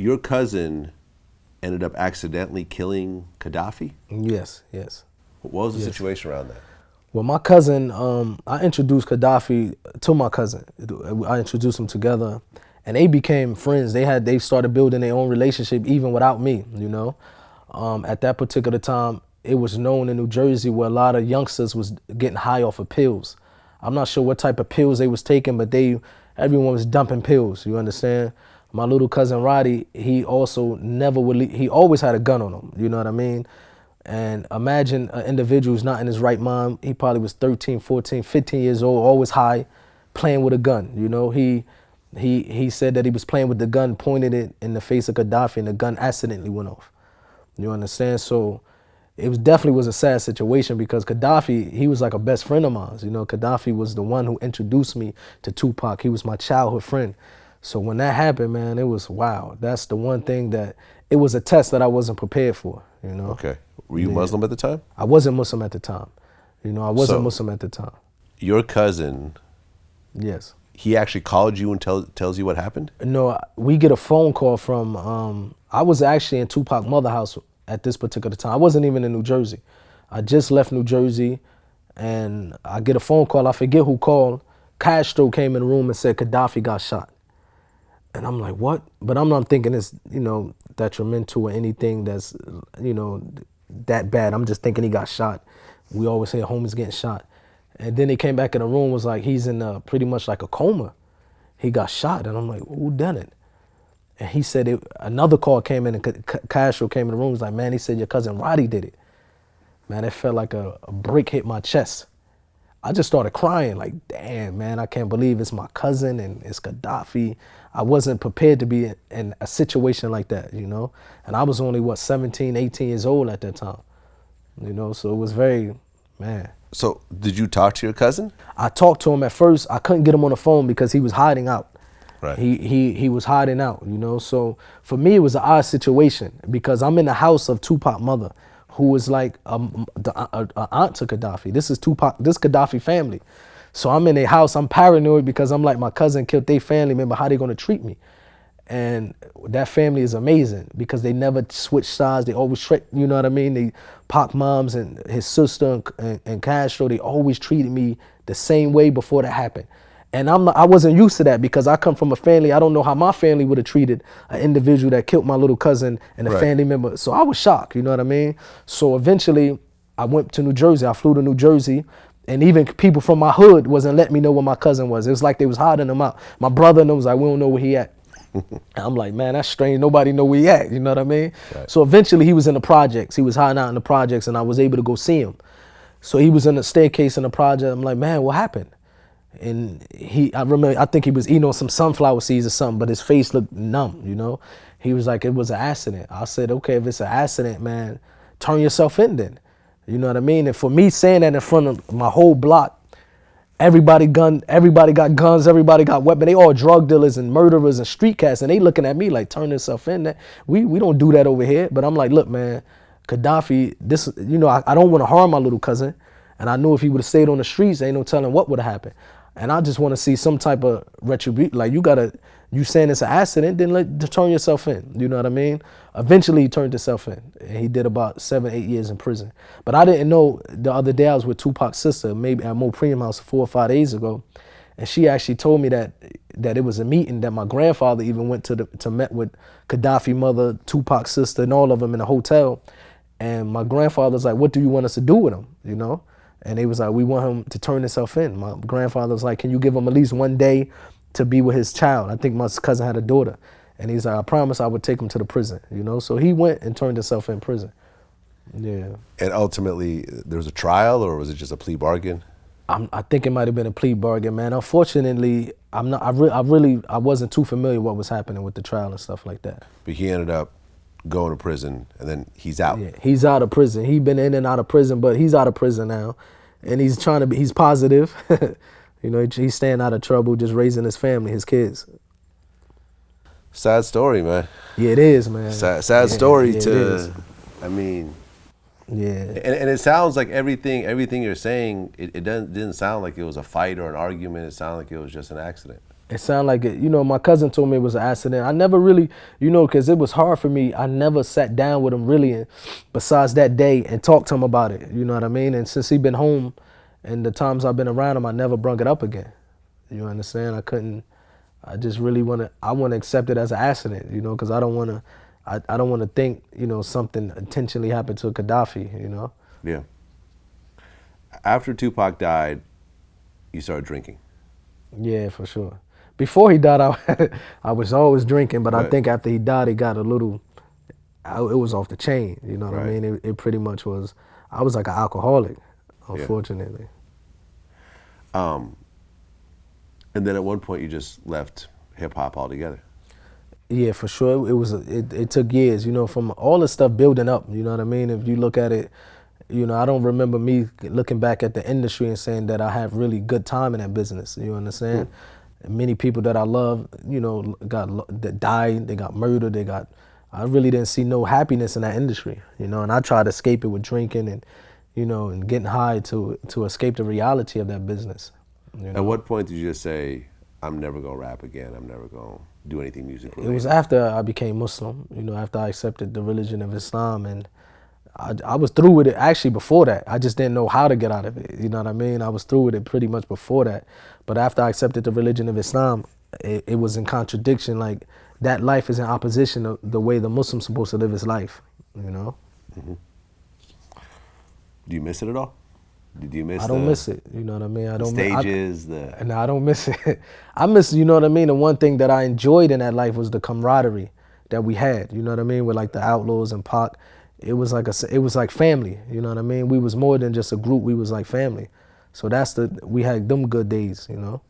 your cousin ended up accidentally killing Kadafi? Yes, yes. What was the situation around that? Well, my cousin, I introduced Kadafi to my cousin. I introduced them together, and they became friends. They started building their own relationship even without me, you know. At that particular time, it was known in New Jersey where a lot of youngsters was getting high off of pills. I'm not sure what type of pills they was taking, but everyone was dumping pills, you understand? My little cousin Roddy, he also never would leave, he always had a gun on him, you know what I mean? And imagine an individual who's not in his right mind. He probably was 13, 14, 15 years old, always high, playing with a gun. You know, he said that he was playing with the gun, pointed it in the face of Kadafi, and the gun accidentally went off. You understand? So it definitely was a sad situation because Kadafi, he was like a best friend of mine. You know, Kadafi was the one who introduced me to Tupac. He was my childhood friend. So when that happened, man, it was wow. That's the one thing that, it was a test that I wasn't prepared for, you know? Okay. Were you Muslim at the time? I wasn't Muslim at the time. You know, I wasn't Muslim at the time. Your cousin, yes, he actually called you and tells you what happened? No, we get a phone call from, I was actually in Tupac's mother house at this particular time. I wasn't even in New Jersey. I just left New Jersey, and I get a phone call. I forget who called. Castro came in the room and said Kadafi got shot. And I'm like, what? But I'm not thinking it's, you know, detrimental or anything that's, you know, that bad. I'm just thinking he got shot. We always say a homie's getting shot. And then he came back in the room, was like, he's in pretty much like a coma. He got shot. And I'm like, who done it? And he said, another call came in, and Castro came in the room, was like, man, he said your cousin Roddy did it. Man, it felt like a brick hit my chest. I just started crying, like, damn, man, I can't believe it's my cousin and it's Kadafi. I wasn't prepared to be in a situation like that, you know? And I was only, 17, 18 years old at that time, you know? So it was very, man. So did you talk to your cousin? I talked to him at first. I couldn't get him on the phone because he was hiding out. Right. He was hiding out, you know? So for me, it was an odd situation because I'm in the house of Tupac's mother, who was like the aunt to Kadafi. This is Kadafi family. So I'm in a house, I'm paranoid because I'm like, my cousin killed their family member, how they gonna treat me? And that family is amazing because they never switch sides, they always, you know what I mean? They, Pac moms and his sister and Castro, they always treated me the same way before that happened. And I wasn't used to that because I come from a family, I don't know how my family would have treated an individual that killed my little cousin and a family member. So I was shocked, you know what I mean? So eventually I went to New Jersey, I flew to New Jersey, and even people from my hood wasn't letting me know where my cousin was. It was like they was hiding him out. My brother was like, we don't know where he at. And I'm like, man, that's strange, nobody know where he at, you know what I mean? Right. So eventually he was in the projects, he was hiding out in the projects, and I was able to go see him. So he was in the staircase in the project, I'm like, man, what happened? And I think he was eating on some sunflower seeds or something, but his face looked numb, you know? He was like, it was an accident. I said, okay, if it's an accident, man, turn yourself in then. You know what I mean? And for me saying that in front of my whole block, everybody got guns, everybody got weapons. They all drug dealers and murderers and street cats, and they looking at me like, turn yourself in. We don't do that over here. But I'm like, look, man, Kadafi, this, you know, I don't want to harm my little cousin. And I knew if he would have stayed on the streets, ain't no telling what would have happened. And I just want to see some type of retribution. Like, you saying it's an accident, then turn yourself in. You know what I mean? Eventually, he turned himself in. And he did about 7, 8 years in prison. But I didn't know, the other day I was with Tupac's sister, maybe at Mo Premium House 4 or 5 days ago. And she actually told me that it was a meeting that my grandfather even went to met with Kadafi mother, Tupac's sister, and all of them in a hotel. And my grandfather's like, what do you want us to do with him? You know? And they was like, we want him to turn himself in. My grandfather was like, can you give him at least one day to be with his child? I think my cousin had a daughter. And he's like, I promise I would take him to the prison, you know? So he went and turned himself in prison. Yeah. And ultimately, there was a trial, or was it just a plea bargain? I think it might have been a plea bargain, man. Unfortunately, I wasn't too familiar what was happening with the trial and stuff like that. But he ended up going to prison, and then he's out. Yeah, he's out of prison. He's been in and out of prison, but he's out of prison now. And he's he's positive. You know, he's staying out of trouble, just raising his family, his kids. Sad story, man. Yeah, it is, man. Sad story I mean. Yeah. And it sounds like everything you're saying, it didn't sound like it was a fight or an argument. It sounded like it was just an accident. It sounded like it. You know, my cousin told me it was an accident. I never really, you know, because it was hard for me. I never sat down with him really, besides that day, and talked to him about it. You know what I mean? And since he been home, and the times I've been around him, I never brung it up again. You understand? I couldn't. I just really want to. I want to accept it as an accident. You know, because I don't want to. I don't want to think. You know, something intentionally happened to Kadafi. You know. Yeah. After Tupac died, you started drinking. Yeah, for sure. Before he died, I was always drinking, but I Right. think after he died, it got a little, it was off the chain. You know what I Right. mean? It pretty much was, I was like an alcoholic, Yeah. unfortunately. And then at one point, you just left hip hop altogether. Yeah, for sure. It took years, you know, from all the stuff building up, you know what I mean? If you look at it, you know, I don't remember me looking back at the industry and saying that I had really good time in that business. You understand? Many people that I love, you know, that died, they got murdered, I really didn't see no happiness in that industry, you know, and I tried to escape it with drinking and, you know, and getting high to escape the reality of that business. You know? At what point did you just say, I'm never going to rap again, I'm never going to do anything music It was related? after I became Muslim, you know, after I accepted the religion of Islam, and I was through with it actually before that. I just didn't know how to get out of it. You know what I mean? I was through with it pretty much before that. But after I accepted the religion of Islam, it was in contradiction. Like that life is in opposition to the way the Muslim's supposed to live his life. You know? Do you miss it at all? Did you miss I don't miss it. You know what I mean? I the don't. stages, And I don't miss it. I miss, you know what I mean? The one thing that I enjoyed in that life was the camaraderie that we had. You know what I mean? With like the Outlawz and Pac, it was like family. You know what I mean? We was more than just a group. We was like family. So we had them good days. You know.